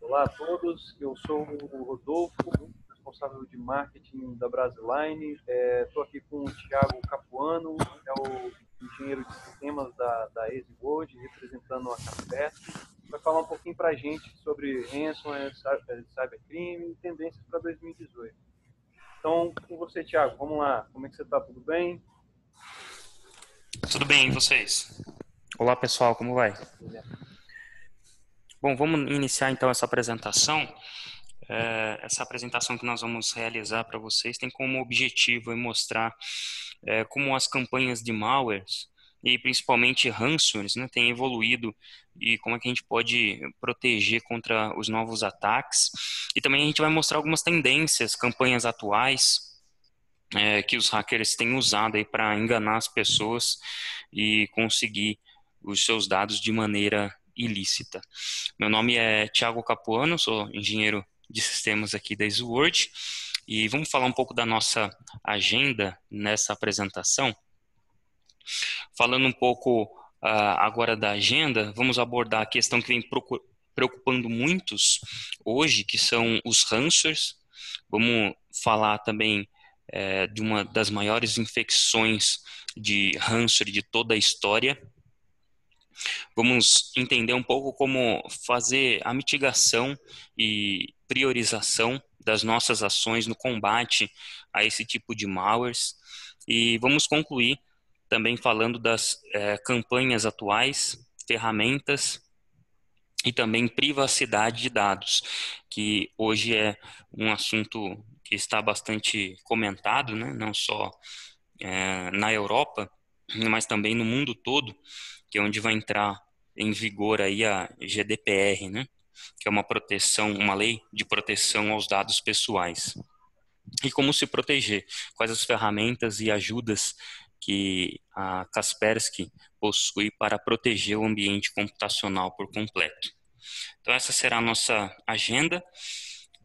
Olá a todos, eu sou o Rodolfo, responsável de marketing da Brasiline. Estou aqui com o Thiago Capuano, que é o engenheiro de sistemas da EasyWorld, representando a Kaspersky, para falar um pouquinho para a gente sobre ransomware, cybercrime e tendências para 2018. Então, com você, Thiago, vamos lá. Como é que você está? Tudo bem? Tudo bem, e vocês? Olá, pessoal, como vai? Bom, vamos iniciar então essa apresentação. Essa apresentação que nós vamos realizar para vocês tem como objetivo mostrar como as campanhas de malwares e principalmente ransomwares, né, têm evoluído e como é que a gente pode proteger contra os novos ataques. E também a gente vai mostrar algumas tendências, campanhas atuais que os hackers têm usado aí para enganar as pessoas e conseguir os seus dados de maneira ilícita. Meu nome é Thiago Capuano, sou engenheiro de sistemas aqui da EasyWorld e vamos falar um pouco da nossa agenda nessa apresentação. Falando um pouco agora da agenda, vamos abordar a questão que vem preocupando muitos hoje, que são os ransomwares. Vamos falar também de uma das maiores infecções de ransomware de toda a história. Vamos entender um pouco como fazer a mitigação e priorização das nossas ações no combate a esse tipo de malwares. E vamos concluir também falando das campanhas atuais, ferramentas e também privacidade de dados, que hoje é um assunto que está bastante comentado, né? Não só na Europa, mas também no mundo todo, que é onde vai entrar em vigor aí a GDPR, né? Que é uma proteção, uma lei de proteção aos dados pessoais. E como se proteger? Quais as ferramentas e ajudas que a Kaspersky possui para proteger o ambiente computacional por completo? Então essa será a nossa agenda.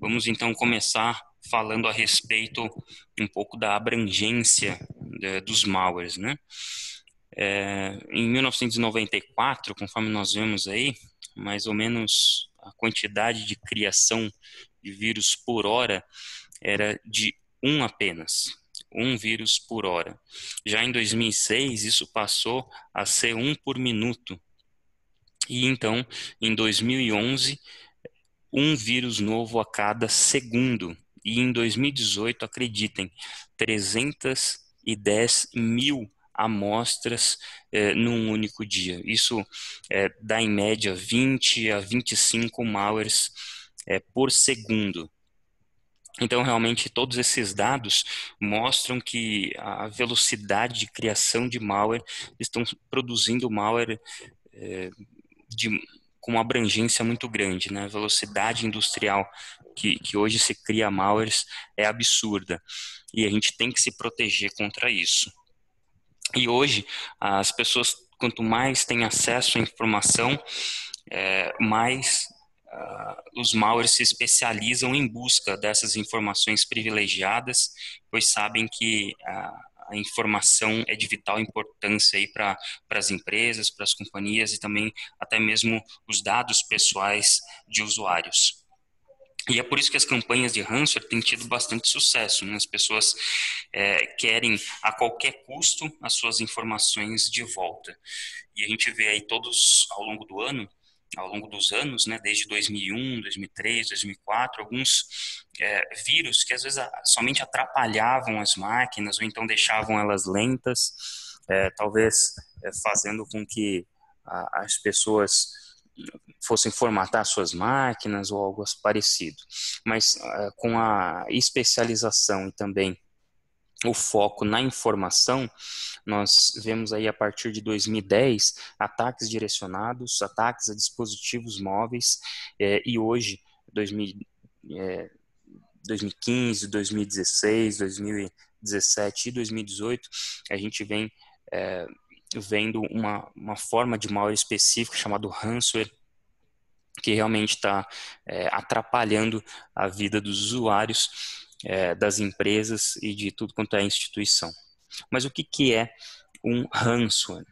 Vamos então começar falando a respeito um pouco da abrangência dos malwares, né? Em 1994, conforme nós vemos aí, mais ou menos a quantidade de criação de vírus por hora era de um apenas, um vírus por hora. Já em 2006, isso passou a ser um por minuto. E então, em 2011, um vírus novo a cada segundo. E em 2018, acreditem, 310 mil amostras num único dia. Isso dá em média 20 a 25 malwares por segundo. Então, realmente, todos esses dados mostram que a velocidade de criação de malware estão produzindo malware eh, de, com uma abrangência muito grande, né? A velocidade industrial que hoje se cria malwares é absurda e a gente tem que se proteger contra isso. E hoje, as pessoas, quanto mais têm acesso à informação, mais os malwares se especializam em busca dessas informações privilegiadas, pois sabem que a informação é de vital importância aí para as empresas, para as companhias e também até mesmo os dados pessoais de usuários. E é por isso que as campanhas de ransomware têm tido bastante sucesso, né? As pessoas querem a qualquer custo as suas informações de volta. E a gente vê aí todos ao longo do ano, ao longo dos anos, né, desde 2001, 2003, 2004, alguns vírus que às vezes somente atrapalhavam as máquinas ou então deixavam elas lentas, talvez fazendo com que as pessoas fossem formatar suas máquinas ou algo parecido. Mas com a especialização e também o foco na informação, nós vemos aí a partir de 2010 ataques direcionados, ataques a dispositivos móveis, e hoje, 2015, 2016, 2017 e 2018, a gente vem vendo uma forma de malware específica chamado ransomware, que realmente está atrapalhando a vida dos usuários, das empresas e de tudo quanto é instituição. Mas o que é um ransomware?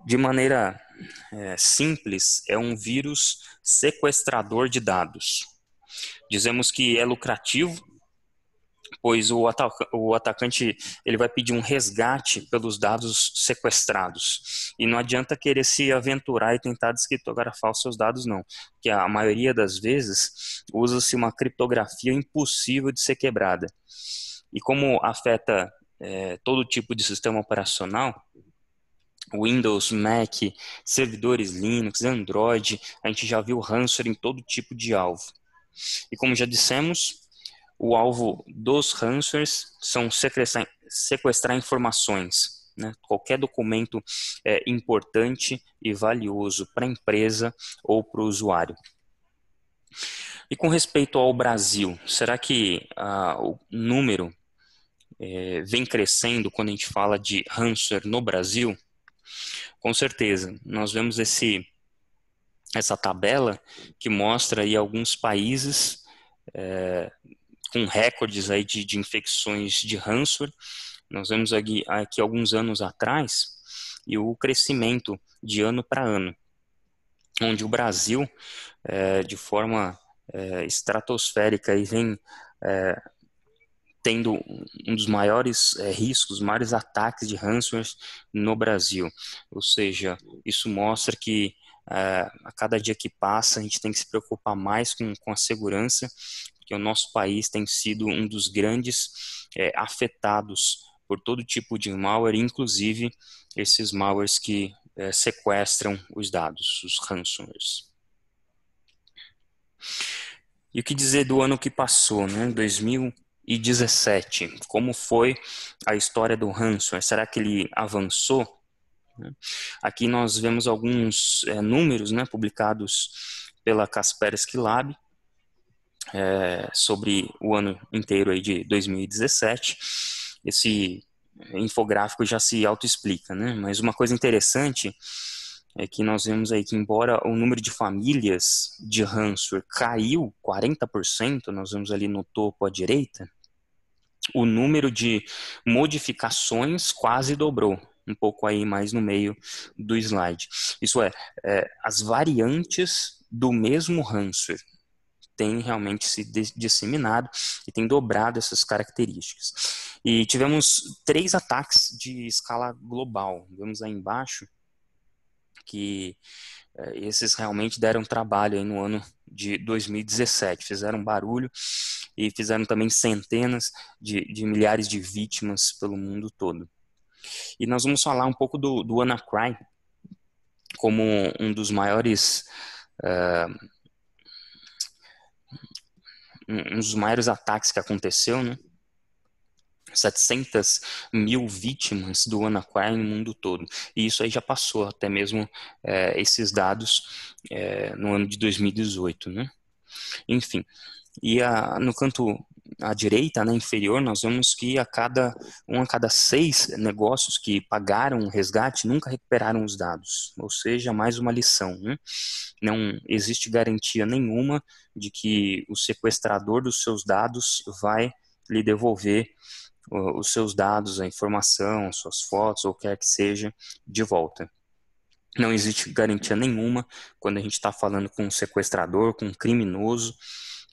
De maneira simples, é um vírus sequestrador de dados. Dizemos que é lucrativo, pois o atacante ele vai pedir um resgate pelos dados sequestrados. E não adianta querer se aventurar e tentar descriptografar os seus dados, não. Porque a maioria das vezes usa-se uma criptografia impossível de ser quebrada. E como afeta todo tipo de sistema operacional, Windows, Mac, servidores Linux, Android, a gente já viu ransomware em todo tipo de alvo. E como já dissemos, o alvo dos ransomwares são sequestrar informações, né? Qualquer documento importante e valioso para a empresa ou para o usuário. E com respeito ao Brasil, será que o número vem crescendo quando a gente fala de ransomware no Brasil? Com certeza, nós vemos essa tabela que mostra aí alguns países com recordes aí de infecções de ransomware. Nós vemos aqui alguns anos atrás e o crescimento de ano para ano, onde o Brasil, de forma estratosférica, aí vem tendo um dos maiores riscos, maiores ataques de ransomware no Brasil. Ou seja, isso mostra que a cada dia que passa a gente tem que se preocupar mais com a segurança, porque o nosso país tem sido um dos grandes afetados por todo tipo de malware, inclusive esses malwares que sequestram os dados, os ransomwares. E o que dizer do ano que passou, né? 2017, como foi a história do ransomware? Será que ele avançou? Aqui nós vemos alguns números, né, publicados pela Kaspersky Lab sobre o ano inteiro aí de 2017. Esse infográfico já se autoexplica, né? Mas uma coisa interessante é que nós vemos aí que, embora o número de famílias de ransomware caiu 40%, nós vemos ali no topo à direita, o número de modificações quase dobrou, um pouco aí mais no meio do slide. Isso as variantes do mesmo ransomware têm realmente se disseminado e tem dobrado essas características. E tivemos 3 ataques de escala global. Vemos aí embaixo que esses realmente deram trabalho aí no ano de 2017, fizeram barulho e fizeram também centenas de milhares de vítimas pelo mundo todo. E nós vamos falar um pouco do WannaCry como um dos maiores um dos maiores ataques que aconteceu, né? 700 mil vítimas do WannaCry no mundo todo. E isso aí já passou até mesmo esses dados no ano de 2018, né? Enfim, e no canto à direita, né, inferior, nós vemos que a cada 6 negócios que pagaram o resgate nunca recuperaram os dados. Ou seja, mais uma lição, né? Não existe garantia nenhuma de que o sequestrador dos seus dados vai lhe devolver os seus dados, a informação, suas fotos, ou o que quer que seja, de volta. Não existe garantia nenhuma quando a gente está falando com um sequestrador, com um criminoso,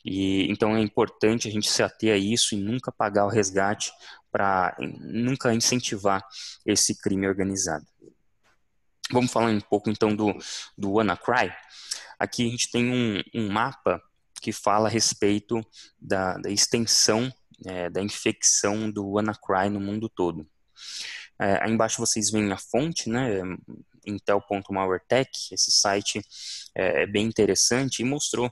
e então é importante a gente se ater a isso e nunca pagar o resgate para nunca incentivar esse crime organizado. Vamos falar um pouco então do WannaCry. Aqui a gente tem um mapa que fala a respeito da extensão da infecção do WannaCry no mundo todo. Aí embaixo vocês veem a fonte, né, intel.malwaretech. Esse site é bem interessante e mostrou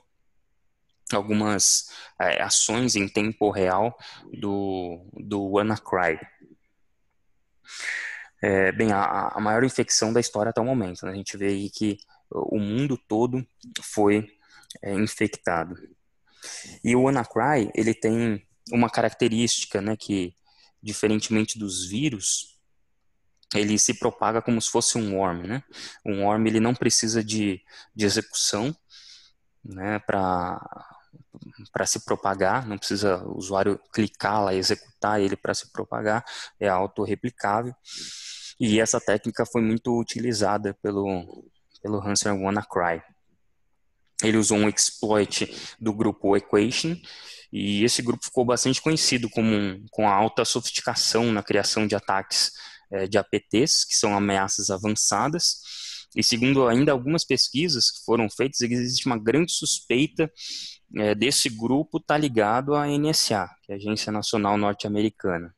algumas ações em tempo real do WannaCry. Bem, a maior infecção da história até o momento, né? A gente vê aí que o mundo todo foi infectado. E o WannaCry, ele tem uma característica, né, que, diferentemente dos vírus, ele se propaga como se fosse um worm, né? Um worm, ele não precisa de execução, né, para se propagar, não precisa o usuário clicar lá e executar ele para se propagar, é autorreplicável. E essa técnica foi muito utilizada pelo ransomware WannaCry. Ele usou um exploit do grupo Equation, e esse grupo ficou bastante conhecido com a alta sofisticação na criação de ataques de APTs, que são ameaças avançadas. E segundo ainda algumas pesquisas que foram feitas, existe uma grande suspeita desse grupo estar ligado à NSA, que é a Agência Nacional Norte-Americana.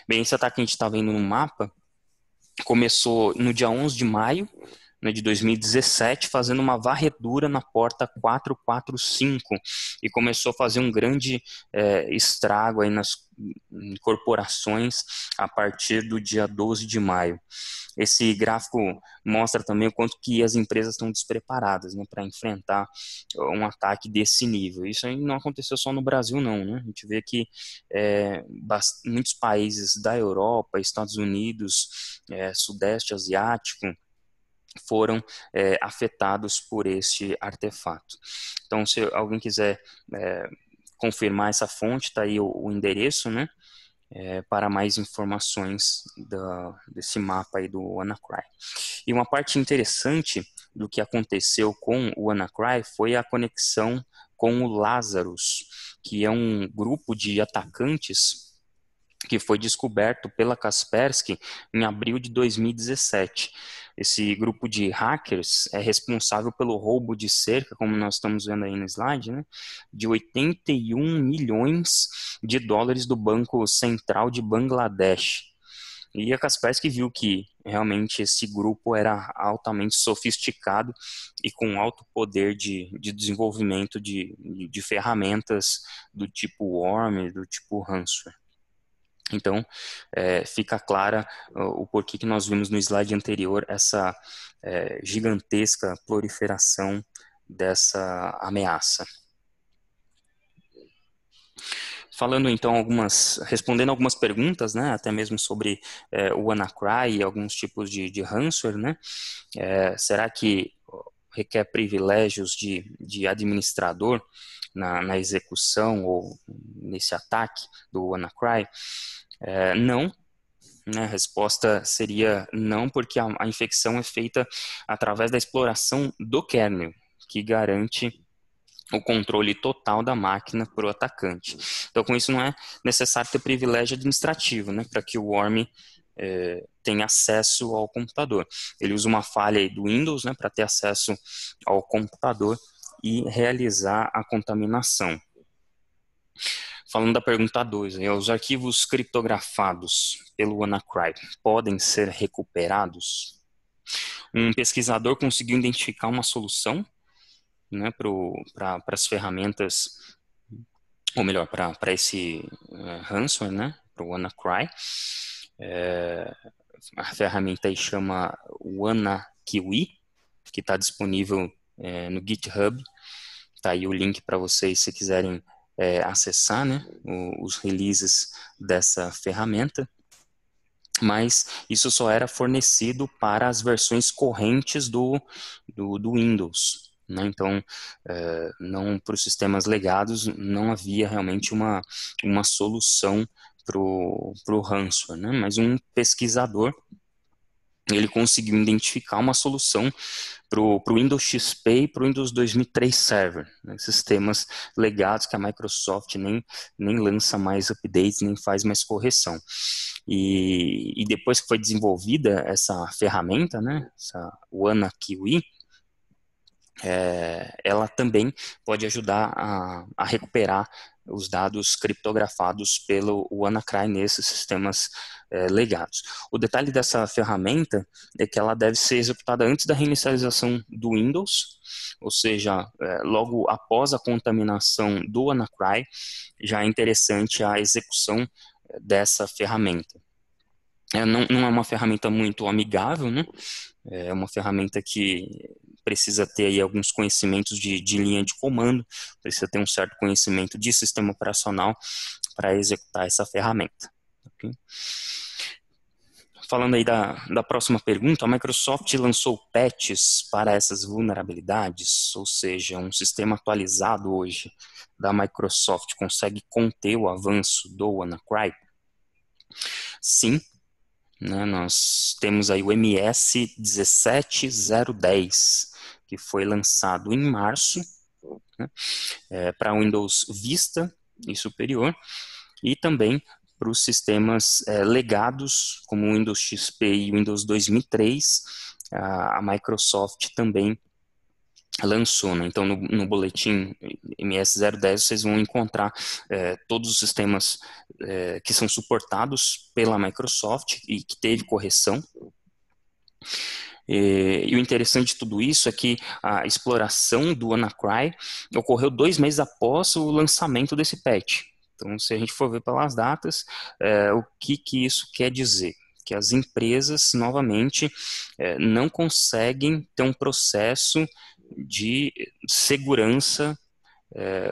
Bem, esse ataque que a gente está vendo no mapa começou no dia 11 de maio, de 2017, fazendo uma varredura na porta 445 e começou a fazer um grande estrago aí nas corporações a partir do dia 12 de maio. Esse gráfico mostra também o quanto que as empresas estão despreparadas, né, para enfrentar um ataque desse nível. Isso aí não aconteceu só no Brasil, não, né? A gente vê que muitos países da Europa, Estados Unidos, Sudeste Asiático, foram afetados por este artefato. Então, se alguém quiser confirmar essa fonte, está aí o endereço, né, para mais informações desse mapa aí do WannaCry. E uma parte interessante do que aconteceu com o WannaCry foi a conexão com o Lazarus, que é um grupo de atacantes que foi descoberto pela Kaspersky em abril de 2017. Esse grupo de hackers é responsável pelo roubo de cerca, como nós estamos vendo aí no slide, né, de 81 milhões de dólares do Banco Central de Bangladesh. E a Kaspersky viu que realmente esse grupo era altamente sofisticado e com alto poder de desenvolvimento de ferramentas do tipo Worm, do tipo ransomware. Então, fica clara o porquê que nós vimos no slide anterior essa gigantesca proliferação dessa ameaça. Falando então respondendo algumas perguntas, né, até mesmo sobre o WannaCry e alguns tipos de ransomware, né, será que requer privilégios de administrador na execução ou nesse ataque do WannaCry? Não, né? A resposta seria não, porque a infecção é feita através da exploração do kernel, que garante o controle total da máquina para o atacante. Então, com isso, não é necessário ter privilégio administrativo, né, para que o worm tenha acesso ao computador. Ele usa uma falha aí do Windows, né, para ter acesso ao computador e realizar a contaminação. Falando da pergunta 2, os arquivos criptografados pelo WannaCry podem ser recuperados? Um pesquisador conseguiu identificar uma solução, né, para as ferramentas, ou melhor, para esse ransomware, né, para o WannaCry. A ferramenta aí chama WannaKiwi, que está disponível no GitHub. Tá aí o link para vocês se quiserem acessar, né, os releases dessa ferramenta, mas isso só era fornecido para as versões correntes do Windows, né? Então, não para os sistemas legados, não havia realmente uma solução para o ransomware, né? Mas um pesquisador, ele conseguiu identificar uma solução para o Windows XP e para o Windows 2003 Server, né, sistemas legados que a Microsoft nem lança mais updates, nem faz mais correção. E depois que foi desenvolvida essa ferramenta, né, essa WannaKiwi, ela também pode ajudar a recuperar os dados criptografados pelo WannaCry nesses sistemas legados. O detalhe dessa ferramenta é que ela deve ser executada antes da reinicialização do Windows, ou seja, logo após a contaminação do WannaCry, já é interessante a execução dessa ferramenta. Não é uma ferramenta muito amigável, né? É uma ferramenta que precisa ter aí alguns conhecimentos de linha de comando, precisa ter um certo conhecimento de sistema operacional para executar essa ferramenta. Okay? Falando aí da próxima pergunta, a Microsoft lançou patches para essas vulnerabilidades, ou seja, um sistema atualizado hoje da Microsoft consegue conter o avanço do WannaCry? Sim. né? Nós temos aí o MS 17010, que foi lançado em março, né? Para Windows Vista e superior, e também para os sistemas legados, como o Windows XP e o Windows 2003, a Microsoft também lançou, né? Então, no boletim MS010, vocês vão encontrar todos os sistemas que são suportados pela Microsoft e que teve correção. E o interessante de tudo isso é que a exploração do WannaCry ocorreu 2 meses após o lançamento desse patch. Então, se a gente for ver pelas datas, o que isso quer dizer? Que as empresas, novamente, não conseguem ter um processo de segurança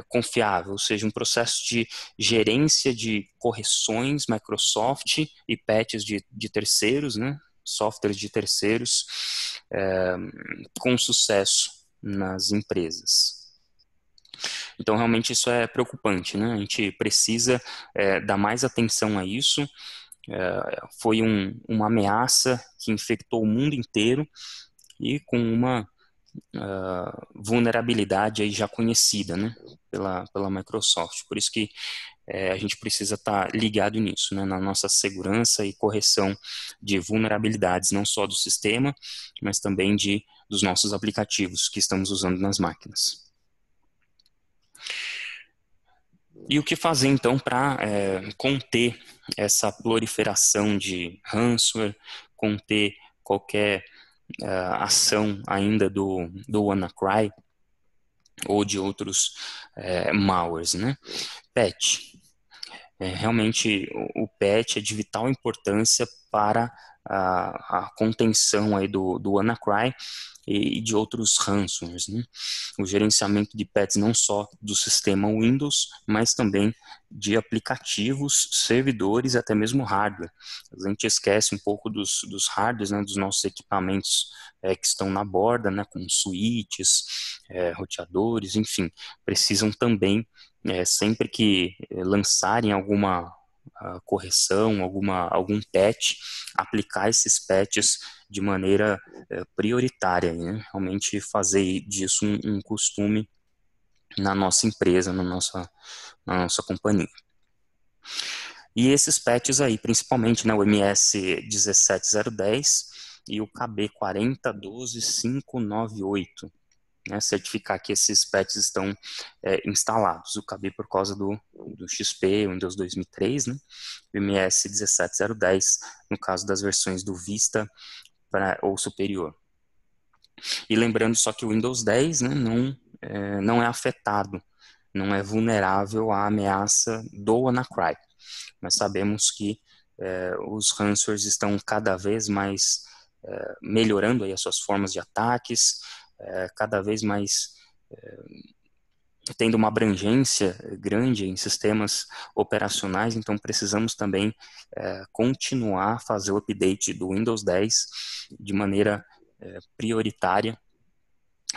confiável, ou seja, um processo de gerência de correções Microsoft e patches de terceiros, né? Softwares de terceiros, com sucesso nas empresas. Então, realmente, isso é preocupante, né? A gente precisa dar mais atenção a isso. Foi uma ameaça que infectou o mundo inteiro e com uma vulnerabilidade aí já conhecida, né, pela Microsoft. Por isso que a gente precisa estar ligado nisso, né, na nossa segurança e correção de vulnerabilidades, não só do sistema, mas também dos nossos aplicativos que estamos usando nas máquinas. E o que fazer, então, para conter essa proliferação de ransomware, conter qualquer ação ainda do WannaCry ou de outros malwares, né? Patch. Realmente, o patch é de vital importância para a contenção aí do WannaCry e de outros ransomwares, né? O gerenciamento de patches não só do sistema Windows, mas também de aplicativos, servidores e até mesmo hardware. A gente esquece um pouco dos hardwares, né, dos nossos equipamentos que estão na borda, né, com switches, roteadores, enfim, precisam também, sempre que lançarem alguma correção, algum patch, aplicar esses patches de maneira prioritária, né? Realmente fazer disso um costume na nossa empresa, na nossa companhia. E esses patches aí, principalmente, né, o MS 17010 e o KB 4012598, né, certificar que esses patches estão instalados. O KB por causa do XP, Windows 2003, né, o MS 17010 no caso das versões do Vista ou superior. E lembrando só que o Windows 10, né, não é afetado, não é vulnerável à ameaça do WannaCry. Mas sabemos que os ransomwares estão cada vez mais melhorando aí as suas formas de ataques, cada vez mais tendo uma abrangência grande em sistemas operacionais, então precisamos também continuar a fazer o update do Windows 10 de maneira prioritária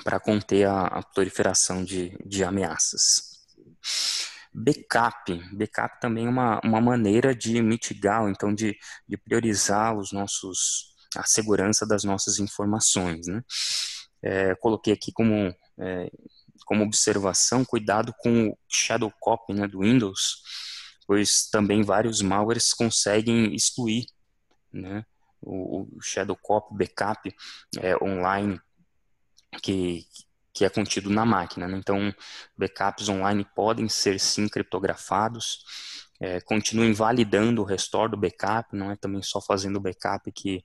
para conter a proliferação de ameaças. Backup também é uma maneira de mitigar, ou então de priorizar a segurança das nossas informações, né? Coloquei aqui como observação, cuidado com o shadow copy, né, do Windows, pois também vários malwares conseguem excluir, né, o shadow copy backup online que é contido na máquina, né? Então, backups online podem ser sim criptografados, continuem validando o restore do backup, não é também só fazendo o backup que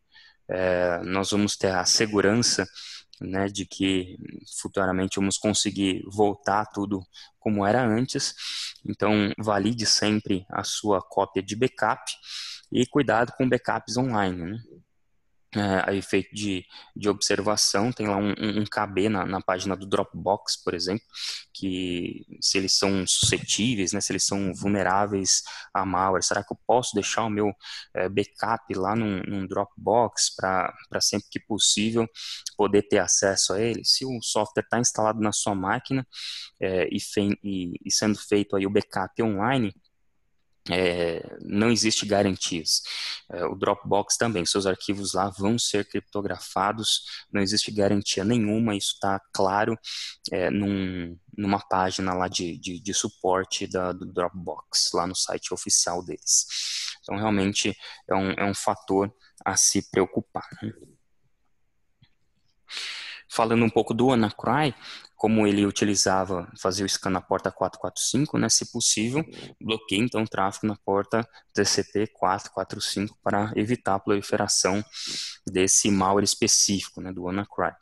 nós vamos ter a segurança, né, de que futuramente vamos conseguir voltar tudo como era antes. Então, valide sempre a sua cópia de backup e cuidado com backups online, né? A efeito de observação, tem lá um KB na página do Dropbox, por exemplo, que se eles são suscetíveis, né, se eles são vulneráveis a malware, será que eu posso deixar o meu backup lá num Dropbox para sempre que possível poder ter acesso a ele? Se o software está instalado na sua máquina e sendo feito aí o backup online, não existe garantias. O Dropbox também, seus arquivos lá vão ser criptografados, não existe garantia nenhuma, isso está claro numa página lá de suporte do Dropbox, lá no site oficial deles. Então, realmente, é um fator a se preocupar, né? Falando um pouco do WannaCry, como ele fazia o scan na porta 445, né, se possível, bloqueie então o tráfego na porta TCP 445 para evitar a proliferação desse malware específico, né, do WannaCry.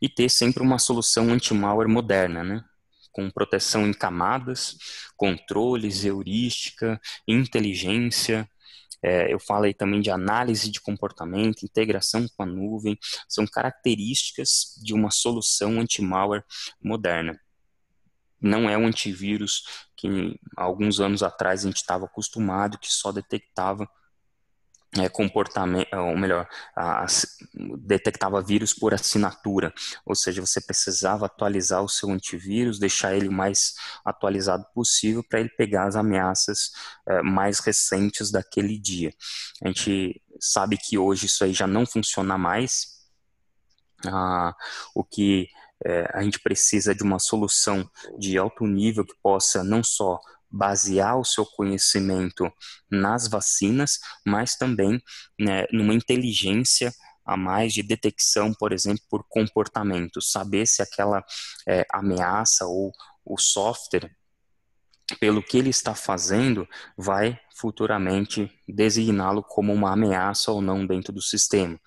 E ter sempre uma solução anti-malware moderna, né, com proteção em camadas, controles, heurística, inteligência. Eu falei também de análise de comportamento, integração com a nuvem, são características de uma solução anti-malware moderna. Não é um antivírus que alguns anos atrás a gente estava acostumado, que só detectava comportamento, ou melhor, detectava vírus por assinatura, ou seja, você precisava atualizar o seu antivírus, deixar ele o mais atualizado possível para ele pegar as ameaças mais recentes daquele dia. A gente sabe que hoje isso aí já não funciona mais, o que a gente precisa de uma solução de alto nível que possa não só basear o seu conhecimento nas vacinas, mas também, né, numa inteligência a mais de detecção, por exemplo, por comportamento, saber se aquela ameaça ou o software, pelo que ele está fazendo, vai futuramente designá-lo como uma ameaça ou não dentro do sistema.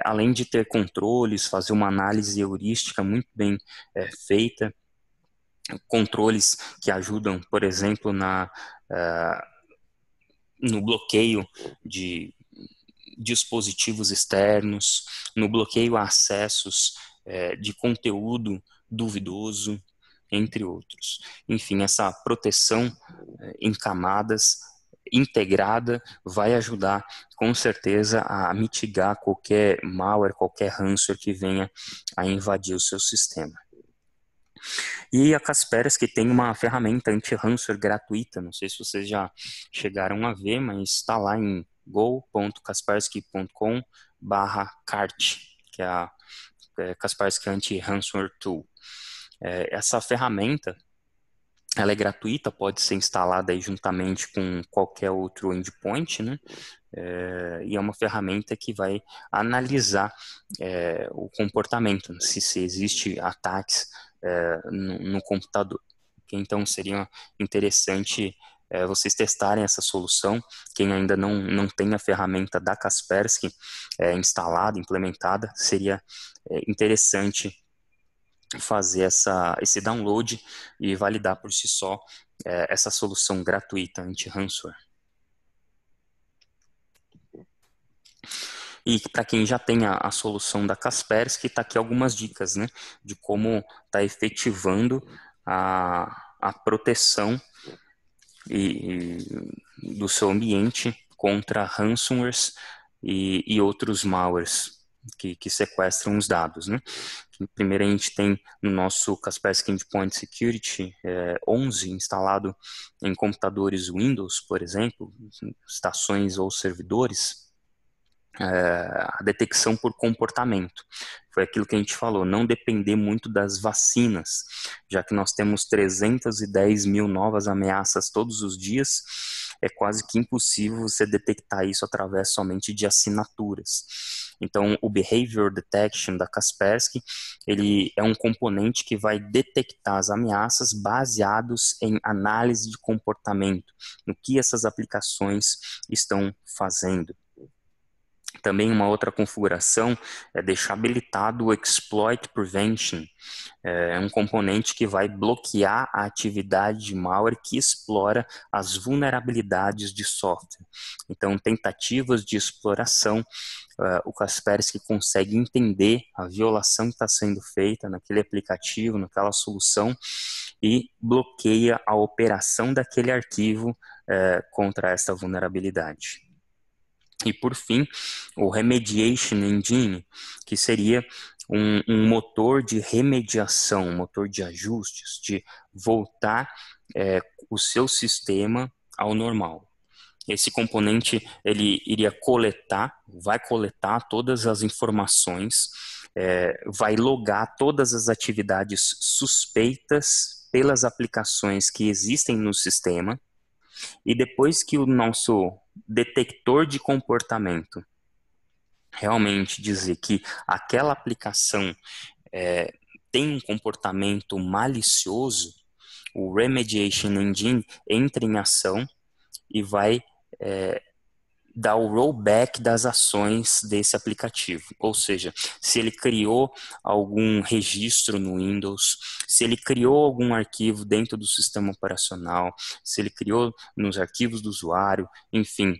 Além de ter controles, fazer uma análise heurística muito bem feita, controles que ajudam, por exemplo, no bloqueio de dispositivos externos, no bloqueio a acessos de conteúdo duvidoso, entre outros. Enfim, essa proteção em camadas integrada vai ajudar com certeza a mitigar qualquer malware, qualquer ransomware que venha a invadir o seu sistema. E a Kaspersky tem uma ferramenta anti-ransomware gratuita, não sei se vocês já chegaram a ver, mas está lá em go.kaspersky.com/cart, que é a Kaspersky Anti-Ransomware Tool. Essa ferramenta, ela é gratuita, pode ser instalada aí juntamente com qualquer outro endpoint, né? E é uma ferramenta que vai analisar o comportamento, se existe ataques no computador. Então seria interessante vocês testarem essa solução. Quem ainda não tem a ferramenta da Kaspersky instalada, implementada, seria interessante fazer esse download e validar por si só essa solução gratuita anti-ransomware. E para quem já tem a solução da Kaspersky, está aqui algumas dicas, né, de como está efetivando a proteção do seu ambiente contra ransomwares e outros malwares que sequestram os dados, né? Primeiro a gente tem no nosso Kaspersky Endpoint Security 11 instalado em computadores Windows, por exemplo, estações ou servidores, a detecção por comportamento. Foi aquilo que a gente falou, não depender muito das vacinas, já que nós temos 310 mil novas ameaças todos os dias, é quase que impossível você detectar isso através somente de assinaturas. Então, o Behavior Detection da Kaspersky, ele é um componente que vai detectar as ameaças baseados em análise de comportamento, no que essas aplicações estão fazendo. Também uma outra configuração é deixar habilitado o Exploit Prevention. É um componente que vai bloquear a atividade de malware que explora as vulnerabilidades de software. Então, tentativas de exploração, o Kaspersky consegue entender a violação que está sendo feita naquele aplicativo, naquela solução, e bloqueia a operação daquele arquivo contra essa vulnerabilidade. E, por fim, o Remediation Engine, que seria um motor de remediação, um motor de ajustes, de voltar o seu sistema ao normal. Esse componente, ele vai coletar todas as informações, vai logar todas as atividades suspeitas pelas aplicações que existem no sistema, e depois que o nosso detector de comportamento realmente dizer que aquela aplicação tem um comportamento malicioso, o Remediation Engine entra em ação e vai dar o rollback das ações desse aplicativo. Ou seja, se ele criou algum registro no Windows, se ele criou algum arquivo dentro do sistema operacional, se ele criou nos arquivos do usuário, enfim,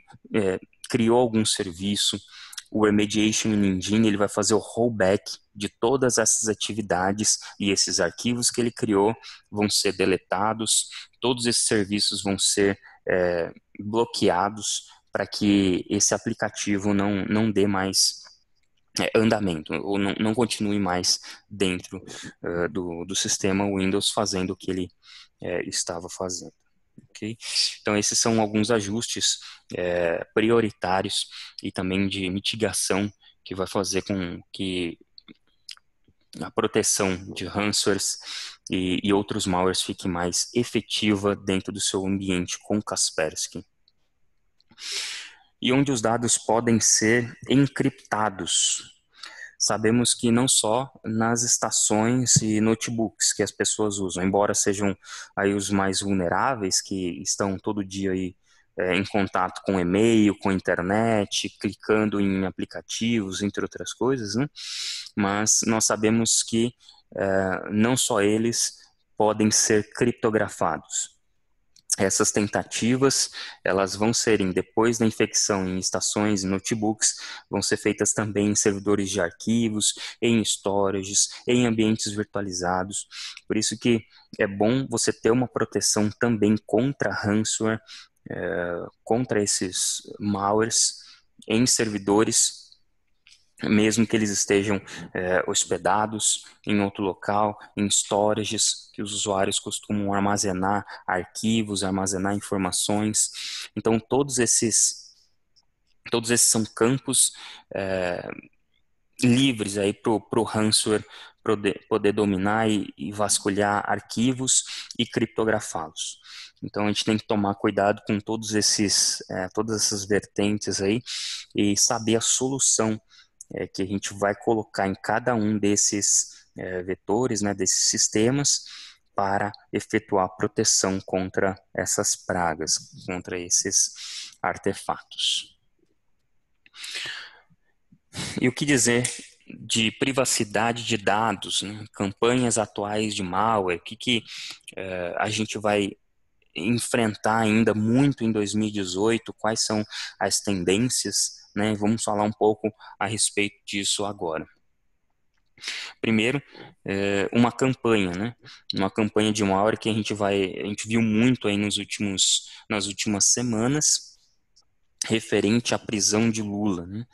criou algum serviço, o Remediation Engine ele vai fazer o rollback de todas essas atividades, e esses arquivos que ele criou vão ser deletados, todos esses serviços vão ser bloqueados para que esse aplicativo não dê mais andamento, ou não continue mais dentro do sistema Windows fazendo o que ele estava fazendo. Okay? Então, esses são alguns ajustes prioritários e também de mitigação que vai fazer com que a proteção de ransomwares e outros malwares fique mais efetiva dentro do seu ambiente com Kaspersky. E onde os dados podem ser encriptados. Sabemos que não só nas estações e notebooks que as pessoas usam, embora sejam aí os mais vulneráveis, que estão todo dia aí em contato com e-mail, com internet, clicando em aplicativos, entre outras coisas, né? Mas nós sabemos que não só eles podem ser criptografados. Essas tentativas, elas vão serem, depois da infecção em estações e notebooks, vão ser feitas também em servidores de arquivos, em storages, em ambientes virtualizados. Por isso que é bom você ter uma proteção também contra ransomware, contra esses malwares em servidores, mesmo que eles estejam hospedados em outro local, em storages, que os usuários costumam armazenar arquivos, armazenar informações. Então, todos esses são campos livres aí para o ransomware poder dominar e vasculhar arquivos e criptografá-los. Então a gente tem que tomar cuidado com todas essas vertentes aí e saber a solução que a gente vai colocar em cada um desses vetores, né, desses sistemas, para efetuar proteção contra essas pragas, contra esses artefatos. E o que dizer de privacidade de dados, né? Campanhas atuais de malware, o que a gente vai enfrentar ainda muito em 2018, quais são as tendências, né? Vamos falar um pouco a respeito disso agora. Primeiro, uma campanha, né? Uma campanha de malware que a gente viu muito aí nas últimas semanas, referente à prisão de Lula, né?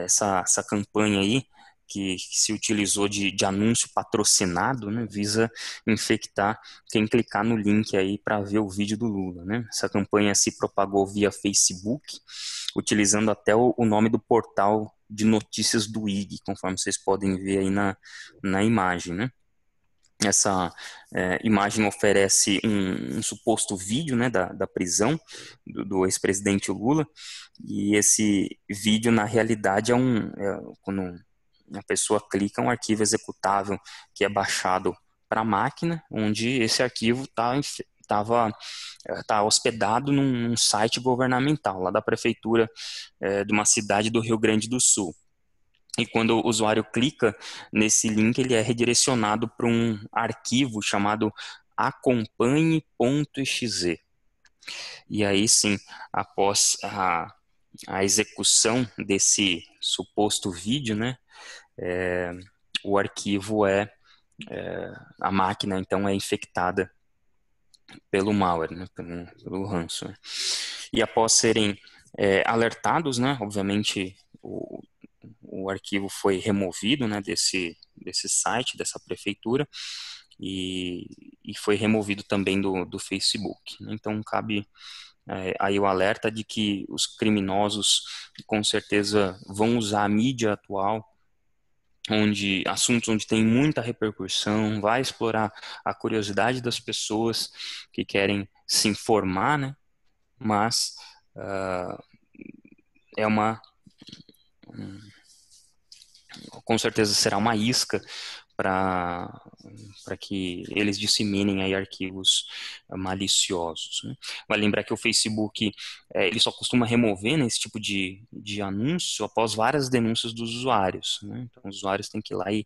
Essa campanha aí, que se utilizou de anúncio patrocinado, né, visa infectar quem clicar no link aí para ver o vídeo do Lula, né? Essa campanha se propagou via Facebook, utilizando até o nome do portal de notícias do IG, conforme vocês podem ver aí na imagem, né? Essa imagem oferece um suposto vídeo, né, da prisão do ex-presidente Lula, e esse vídeo, na realidade, quando a pessoa clica, um arquivo executável que é baixado para a máquina, onde esse arquivo tá hospedado num site governamental, lá da prefeitura de uma cidade do Rio Grande do Sul. E quando o usuário clica nesse link, ele é redirecionado para um arquivo chamado acompanhe.exe. E aí sim, após a execução desse suposto vídeo, né, o arquivo a máquina então é infectada pelo malware, né, pelo ransomware. E após serem alertados, né, obviamente o arquivo foi removido, né, desse site, dessa prefeitura, e foi removido também do Facebook. Então, cabe aí o alerta de que os criminosos com certeza vão usar a mídia atual, assuntos onde tem muita repercussão, vai explorar a curiosidade das pessoas que querem se informar, né? Mas é com certeza será uma isca para que eles disseminem aí arquivos maliciosos, né? Vai lembrar que o Facebook ele só costuma remover, né, esse tipo de anúncio após várias denúncias dos usuários, né? Então os usuários têm que ir lá e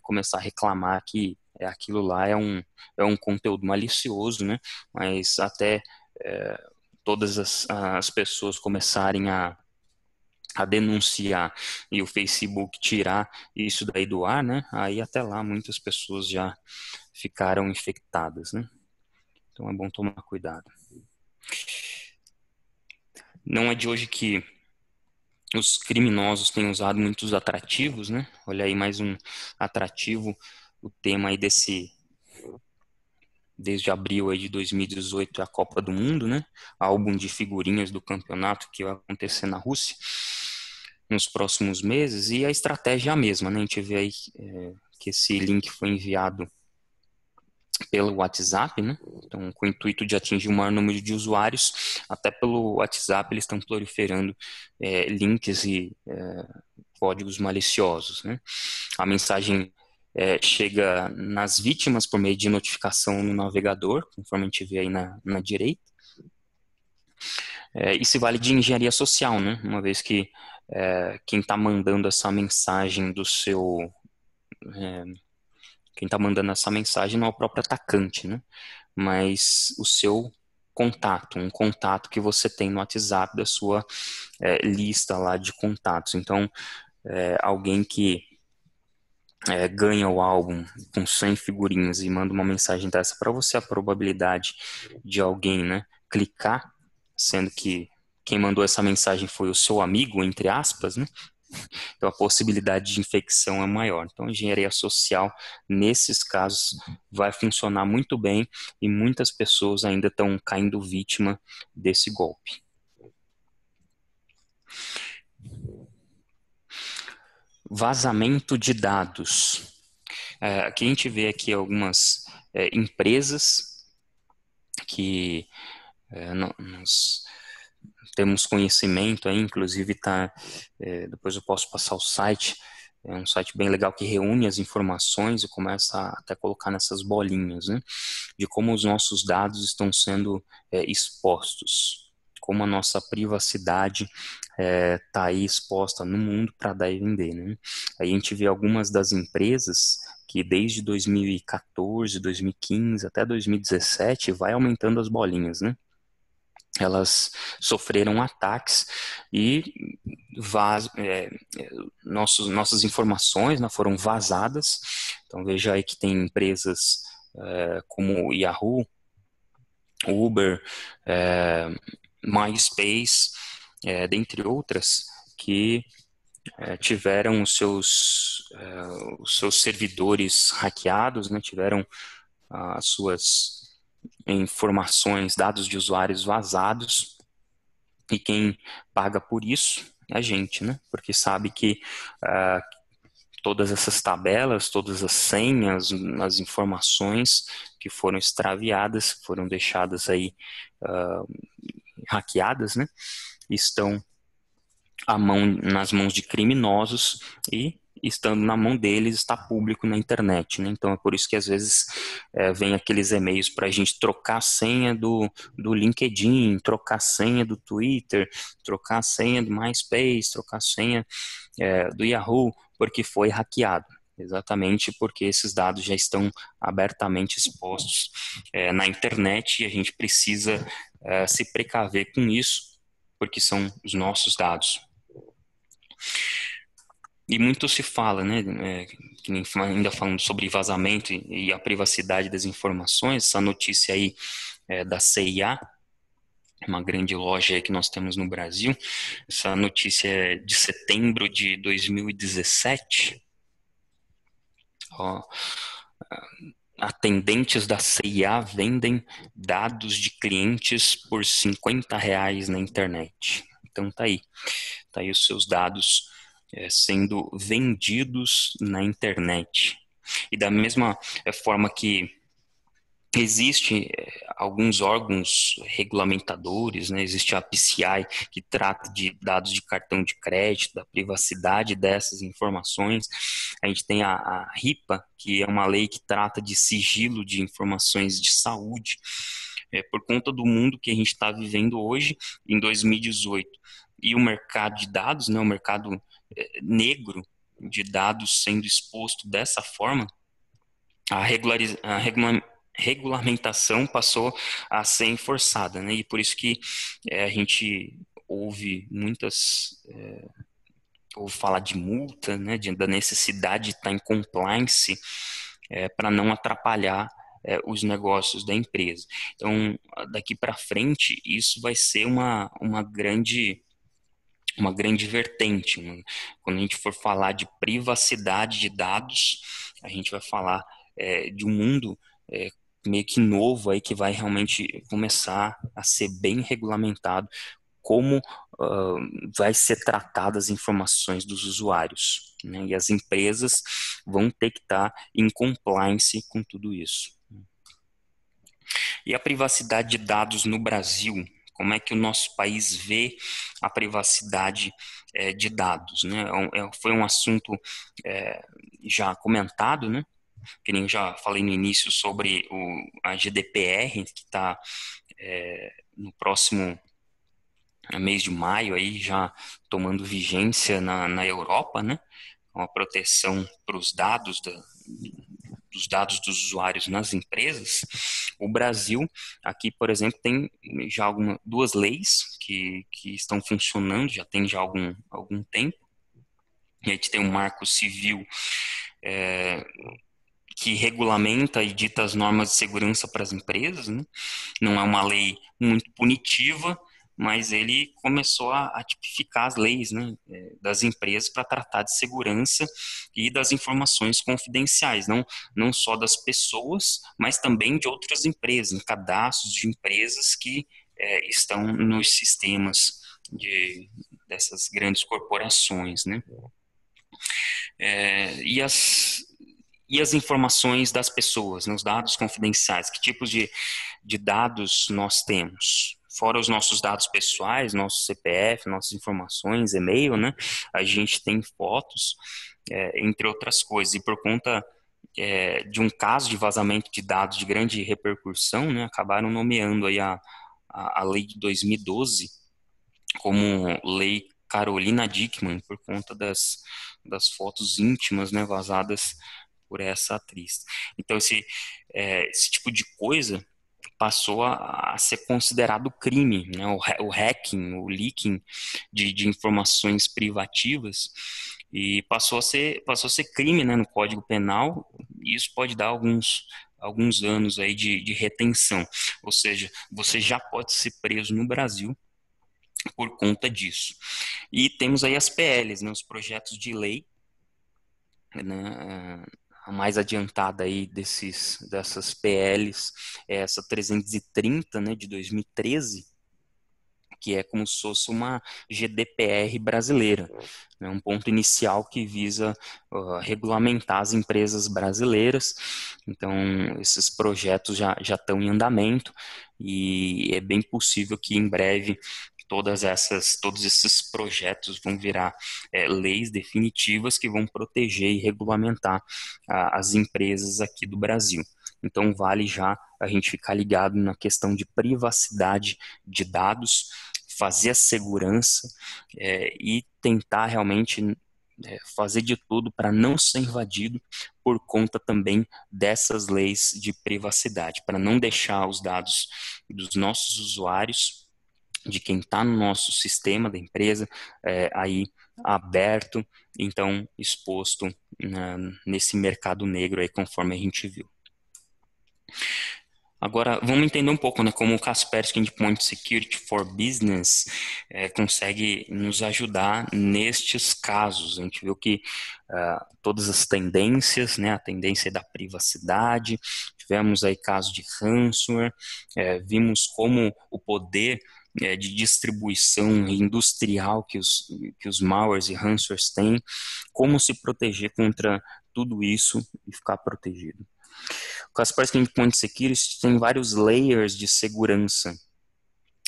começar a reclamar que aquilo lá é um conteúdo malicioso, né? Mas até todas as pessoas começarem a denunciar e o Facebook tirar isso daí do ar, né? Aí até lá muitas pessoas já ficaram infectadas, né? Então é bom tomar cuidado. Não é de hoje que os criminosos têm usado muitos atrativos, né? Olha aí mais um atrativo, o tema aí desde abril aí de 2018 é a Copa do Mundo, né? Álbum de figurinhas do campeonato que vai acontecer na Rússia nos próximos meses, e a estratégia é a mesma, né? A gente vê aí que esse link foi enviado pelo WhatsApp, né? Então, com o intuito de atingir o maior número de usuários, até pelo WhatsApp eles estão proliferando links e códigos maliciosos, né? A mensagem chega nas vítimas por meio de notificação no navegador, conforme a gente vê aí na direita. E se vale de engenharia social, né? Uma vez que quem está mandando essa mensagem quem está mandando essa mensagem não é o próprio atacante, né? Mas o seu contato, um contato que você tem no WhatsApp da sua lista lá de contatos. Então, alguém que ganha o álbum com 100 figurinhas e manda uma mensagem dessa para você, a probabilidade de alguém, né, clicar, sendo que quem mandou essa mensagem foi o seu amigo, entre aspas, né? Então a possibilidade de infecção é maior. Então a engenharia social, nesses casos, vai funcionar muito bem e muitas pessoas ainda estão caindo vítima desse golpe. Vazamento de dados. Aqui a gente vê aqui algumas empresas que nós temos conhecimento aí, inclusive depois eu posso passar o site, é um site bem legal que reúne as informações e começa a até colocar nessas bolinhas, né, de como os nossos dados estão sendo expostos, como a nossa privacidade está aí exposta no mundo para dar e vender, né. Aí a gente vê algumas das empresas que desde 2014, 2015 até 2017 vai aumentando as bolinhas, né. Elas sofreram ataques e nossas informações, né, foram vazadas. Então veja aí que tem empresas como Yahoo, Uber, MySpace, dentre outras, que tiveram os seus servidores hackeados, né, tiveram as suas informações, dados de usuários vazados, e quem paga por isso é a gente, né? Porque sabe que todas essas tabelas, todas as senhas, as informações que foram extraviadas, foram deixadas aí hackeadas, né? Estão nas mãos de criminosos e estando na mão deles está público na internet, né? Então é por isso que às vezes vem aqueles e-mails para a gente trocar a senha do LinkedIn, trocar a senha do Twitter, trocar a senha do MySpace, trocar a senha do Yahoo, porque foi hackeado. Exatamente porque esses dados já estão abertamente expostos na internet e a gente precisa se precaver com isso, porque são os nossos dados. E muito se fala, né, ainda falando sobre vazamento e a privacidade das informações, essa notícia aí da CIA, uma grande loja que nós temos no Brasil, essa notícia é de setembro de 2017. Ó, atendentes da CIA vendem dados de clientes por R$ 50 na internet. Então tá aí os seus dados sendo vendidos na internet. E da mesma forma que existe alguns órgãos regulamentadores, né? Existe a PCI, que trata de dados de cartão de crédito, da privacidade dessas informações. A gente tem a RIPA, que é uma lei que trata de sigilo de informações de saúde. Por conta do mundo que a gente está vivendo hoje, em 2018, e o mercado de dados, né? O mercado negro de dados sendo exposto dessa forma, a regulamentação passou a ser enforçada, né? E por isso que a gente ouve ouve falar de multa, né? Da necessidade de estar em compliance para não atrapalhar os negócios da empresa. Então, daqui para frente, isso vai ser uma grande vertente, né? Quando a gente for falar de privacidade de dados, a gente vai falar de um mundo meio que novo aí que vai realmente começar a ser bem regulamentado como vai ser tratadas as informações dos usuários, né? E as empresas vão ter que estar em compliance com tudo isso. E a privacidade de dados no Brasil? Como é que o nosso país vê a privacidade de dados, né? Foi um assunto já comentado, né? Que nem eu já falei no início sobre a GDPR, que está no próximo mês de maio aí já tomando vigência na Europa, né? Uma proteção para os dados dos dados dos usuários nas empresas. O Brasil, aqui, por exemplo, tem já duas leis que estão funcionando, já tem já algum tempo. E a gente tem um marco civil que regulamenta e dita as normas de segurança para as empresas, né? Não é uma lei muito punitiva, mas ele começou a tipificar as leis, né, das empresas para tratar de segurança e das informações confidenciais, não só das pessoas, mas também de outras empresas, em cadastros de empresas que estão nos sistemas dessas grandes corporações, né? E as informações das pessoas, né, os dados confidenciais, que tipos de dados nós temos? Fora os nossos dados pessoais, nosso CPF, nossas informações, e-mail, né? A gente tem fotos, entre outras coisas. E por conta de um caso de vazamento de dados de grande repercussão, né? Acabaram nomeando aí a lei de 2012 como Lei Carolina Dickmann, por conta das fotos íntimas, né, vazadas por essa atriz. Então, esse tipo de coisa passou a ser considerado crime, né? O hacking, o leaking de informações privativas, e passou a ser crime, né, no Código Penal, e isso pode dar alguns anos aí de retenção. Ou seja, você já pode ser preso no Brasil por conta disso. E temos aí as PLs, né, os projetos de lei, né, a mais adiantada aí dessas PLs é essa 330, né, de 2013, que é como se fosse uma GDPR brasileira, né, um ponto inicial que visa regulamentar as empresas brasileiras. Então, esses projetos já estão em andamento e é bem possível que em breve todos esses projetos vão virar leis definitivas que vão proteger e regulamentar as empresas aqui do Brasil. Então, vale já a gente ficar ligado na questão de privacidade de dados, fazer a segurança e tentar realmente fazer de tudo para não ser invadido por conta também dessas leis de privacidade, para não deixar os dados dos nossos usuários, de quem está no nosso sistema da empresa, aí aberto, então exposto nesse mercado negro aí, conforme a gente viu. Agora, vamos entender um pouco, né, como o Kaspersky Endpoint Security for Business consegue nos ajudar nestes casos. A gente viu que todas as tendências, né, a tendência da privacidade, tivemos aí casos de ransomware, vimos como o poder de distribuição industrial que os malwares e ransomwares têm, como se proteger contra tudo isso e ficar protegido. O Kaspersky Endpoint Security tem vários layers de segurança.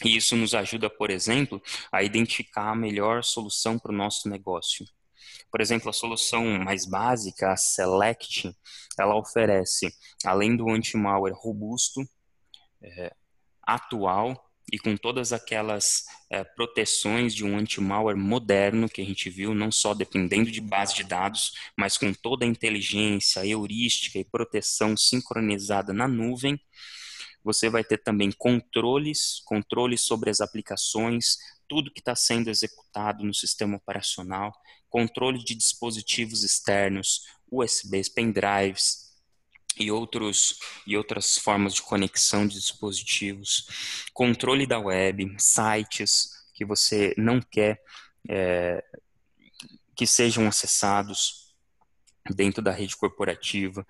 E isso nos ajuda, por exemplo, a identificar a melhor solução para o nosso negócio. Por exemplo, a solução mais básica, a Select, ela oferece, além do anti-malware robusto, atual e com todas aquelas proteções de um anti-malware moderno que a gente viu, não só dependendo de base de dados, mas com toda a inteligência, heurística e proteção sincronizada na nuvem. Você vai ter também controles sobre as aplicações, tudo que está sendo executado no sistema operacional, controle de dispositivos externos, USBs, pendrives, e outras formas de conexão de dispositivos, controle da web, sites que você não quer que sejam acessados dentro da rede corporativa.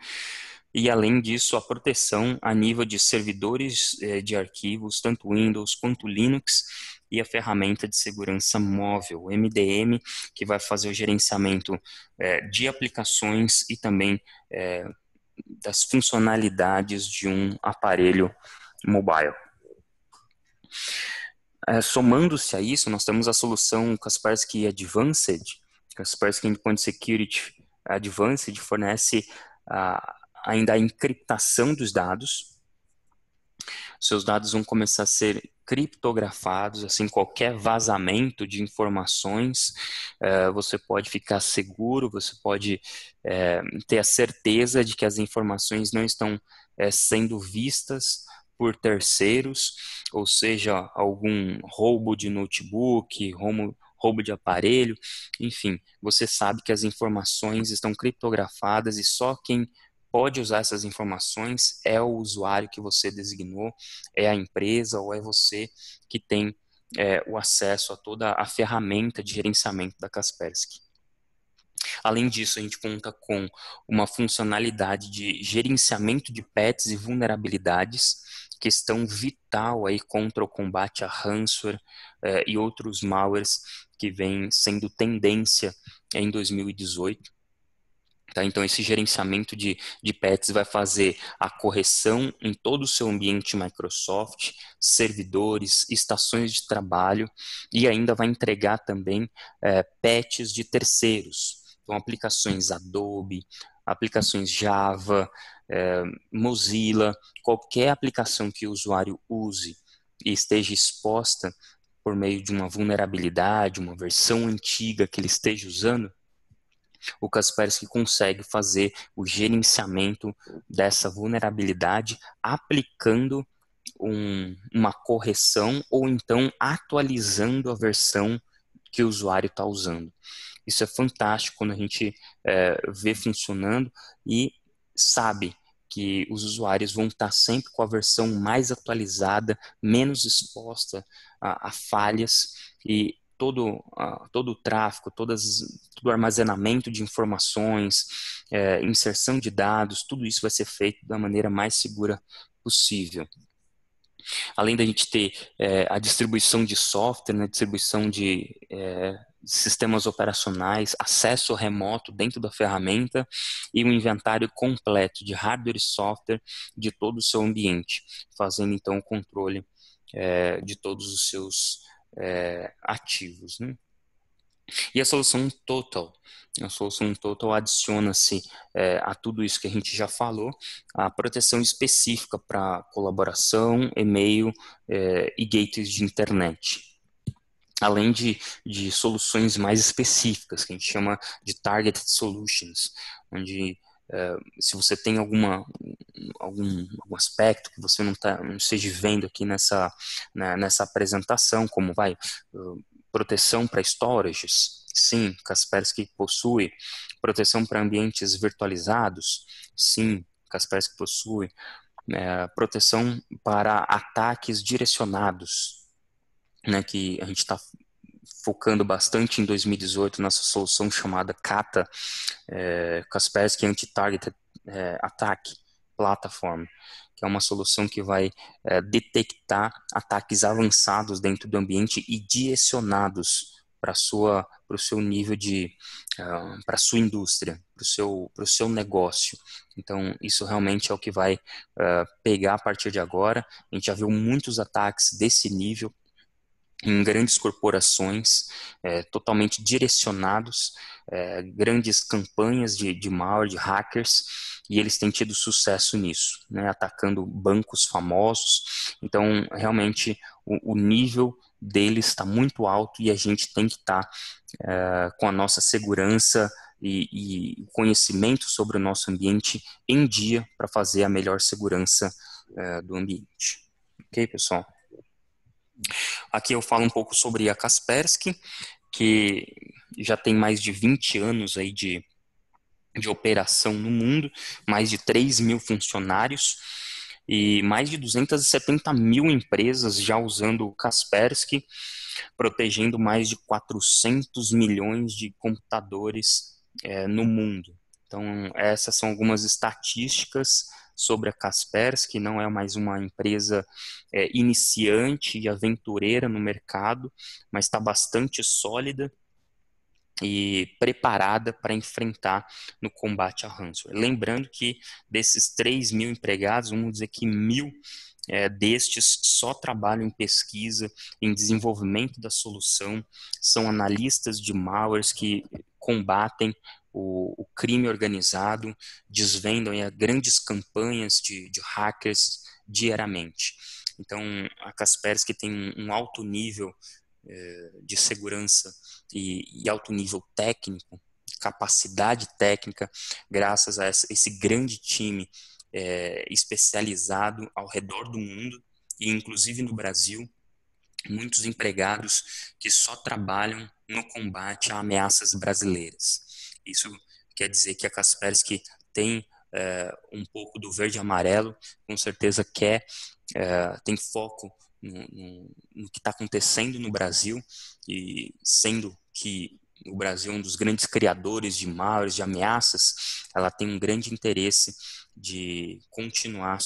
E, além disso, a proteção a nível de servidores de arquivos, tanto Windows quanto Linux, e a ferramenta de segurança móvel, o MDM, que vai fazer o gerenciamento de aplicações e também das funcionalidades de um aparelho mobile. Somando-se a isso, nós temos a solução Kaspersky Advanced. Kaspersky Endpoint Security Advanced fornece ainda a encriptação dos dados. Seus dados vão começar a ser criptografados, assim, qualquer vazamento de informações, você pode ficar seguro, você pode ter a certeza de que as informações não estão sendo vistas por terceiros, ou seja, algum roubo de notebook, roubo de aparelho, enfim, você sabe que as informações estão criptografadas e só quem pode usar essas informações é o usuário que você designou, é a empresa ou é você que tem o acesso a toda a ferramenta de gerenciamento da Kaspersky. Além disso, a gente conta com uma funcionalidade de gerenciamento de patches e vulnerabilidades, questão vital aí contra o combate a ransomware e outros malwares que vêm sendo tendência em 2018. Tá? Então, esse gerenciamento de patches vai fazer a correção em todo o seu ambiente Microsoft, servidores, estações de trabalho, e ainda vai entregar também patches de terceiros. Então, aplicações Adobe, aplicações Java, Mozilla, qualquer aplicação que o usuário use e esteja exposta por meio de uma vulnerabilidade, uma versão antiga que ele esteja usando, o Kaspersky consegue fazer o gerenciamento dessa vulnerabilidade aplicando uma correção ou então atualizando a versão que o usuário está usando. Isso é fantástico quando a gente vê funcionando e sabe que os usuários vão estar sempre com a versão mais atualizada, menos exposta a falhas e todo o tráfego, todo o armazenamento de informações, inserção de dados, tudo isso vai ser feito da maneira mais segura possível. Além da gente ter a distribuição de software, né, distribuição de sistemas operacionais, acesso remoto dentro da ferramenta e um inventário completo de hardware e software de todo o seu ambiente, fazendo então o controle de todos os seus ativos, né? E a solução Total adiciona-se a tudo isso que a gente já falou, a proteção específica para colaboração, e-mail e gateways de internet. Além de soluções mais específicas, que a gente chama de Targeted Solutions, onde se você tem algum aspecto que você não esteja vendo aqui nessa apresentação, como proteção para storages, sim, Kaspersky possui. Proteção para ambientes virtualizados, sim, Kaspersky possui. proteção para ataques direcionados, né, que a gente está focando bastante em 2018 nessa solução chamada CATA, Kaspersky Anti-Target Attack Platform, que é uma solução que vai detectar ataques avançados dentro do ambiente e direcionados para o seu nível para a sua indústria, para o seu negócio. Então, isso realmente é o que vai pegar a partir de agora. A gente já viu muitos ataques desse nível em grandes corporações, totalmente direcionados, grandes campanhas de malware, de hackers, e eles têm tido sucesso nisso, né, atacando bancos famosos. Então, realmente, o nível deles está muito alto e a gente tem que estar com a nossa segurança e conhecimento sobre o nosso ambiente em dia para fazer a melhor segurança do ambiente. Ok, pessoal? Aqui eu falo um pouco sobre a Kaspersky, que já tem mais de 20 anos aí de operação no mundo, mais de 3 mil funcionários e mais de 270 mil empresas já usando o Kaspersky, protegendo mais de 400 milhões de computadores no mundo. Então, essas são algumas estatísticas sobre a Kaspersky, não é mais uma empresa iniciante e aventureira no mercado, mas está bastante sólida e preparada para enfrentar no combate a ransomware. Lembrando que desses 3 mil empregados, vamos dizer que 1.000 destes só trabalham em pesquisa, em desenvolvimento da solução, são analistas de malwares que combatem o crime organizado, desvendam grandes campanhas de hackers diariamente. Então, a Kaspersky tem um alto nível de segurança e alto nível técnico, capacidade técnica, graças a esse grande time especializado ao redor do mundo e inclusive no Brasil, muitos empregados que só trabalham no combate a ameaças brasileiras. Isso quer dizer que a Kaspersky tem um pouco do verde e amarelo, com certeza tem foco no que está acontecendo no Brasil, e sendo que o Brasil é um dos grandes criadores de malwares, de ameaças, ela tem um grande interesse de continuar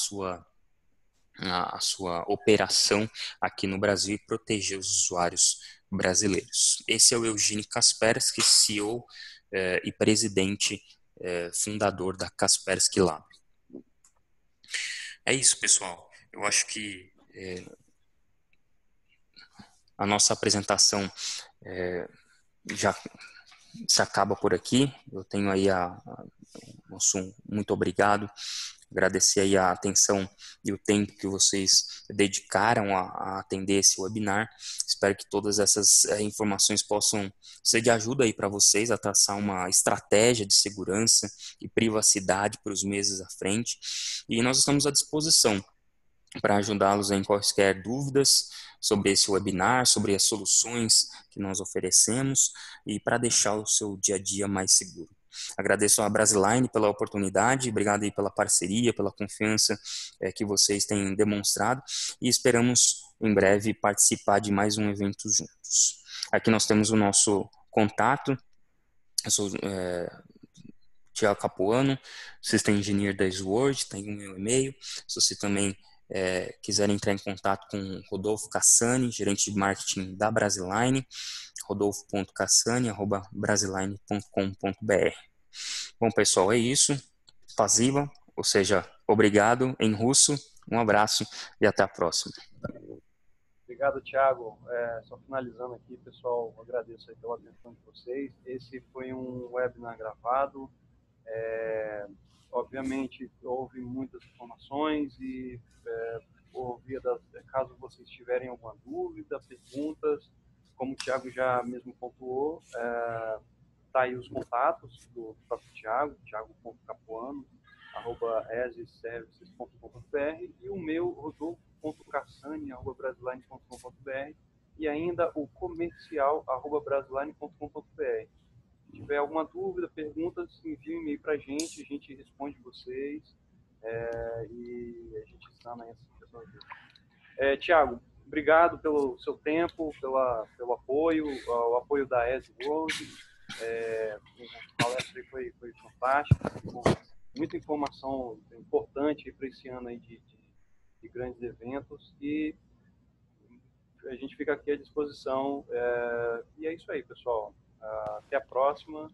a sua operação aqui no Brasil e proteger os usuários brasileiros. Esse é o Eugênio Kaspersky, CEO e presidente fundador da Kaspersky Lab. É isso, pessoal. Eu acho que a nossa apresentação já se acaba por aqui. Eu tenho aí nosso muito obrigado. Agradecer aí a atenção e o tempo que vocês dedicaram a atender esse webinar. Espero que todas essas informações possam ser de ajuda aí para vocês a traçar uma estratégia de segurança e privacidade para os meses à frente. E nós estamos à disposição para ajudá-los em quaisquer dúvidas sobre esse webinar, sobre as soluções que nós oferecemos e para deixar o seu dia a dia mais seguro. Agradeço à Brasiline pela oportunidade, obrigado aí pela parceria, pela confiança que vocês têm demonstrado e esperamos em breve participar de mais um evento juntos. Aqui nós temos o nosso contato, eu sou Thiago Capuano, System Engineer da Sword, tem o meu e-mail, se você também quiser entrar em contato com Rodolfo Cassani, gerente de marketing da Brasiline, rodolfo.cassani@brasiline.com.br. Bom, pessoal, é isso. Spasiba, ou seja, obrigado em russo. Um abraço e até a próxima. Obrigado, Thiago. Só finalizando aqui, pessoal, agradeço aí pela atenção de vocês. Esse foi um webinar gravado. Obviamente, houve muitas informações e caso vocês tiverem alguma dúvida, perguntas, como o Thiago já mesmo pontuou, tá aí os contatos do próprio Thiago, thiago.capuano@eseservices.com.br e o meu, rodolfo.cassani@brasiline.com.br e ainda o comercial@brasiline.com.br. Se tiver alguma dúvida, perguntas, envie um e-mail para a gente responde vocês e a gente pensando nessas questões. Tiago, obrigado pelo seu tempo, pelo apoio, o apoio da ESE World. A palestra foi fantástica, muita informação importante para esse ano aí de grandes eventos, e a gente fica aqui à disposição. E é isso aí, pessoal. Até a próxima.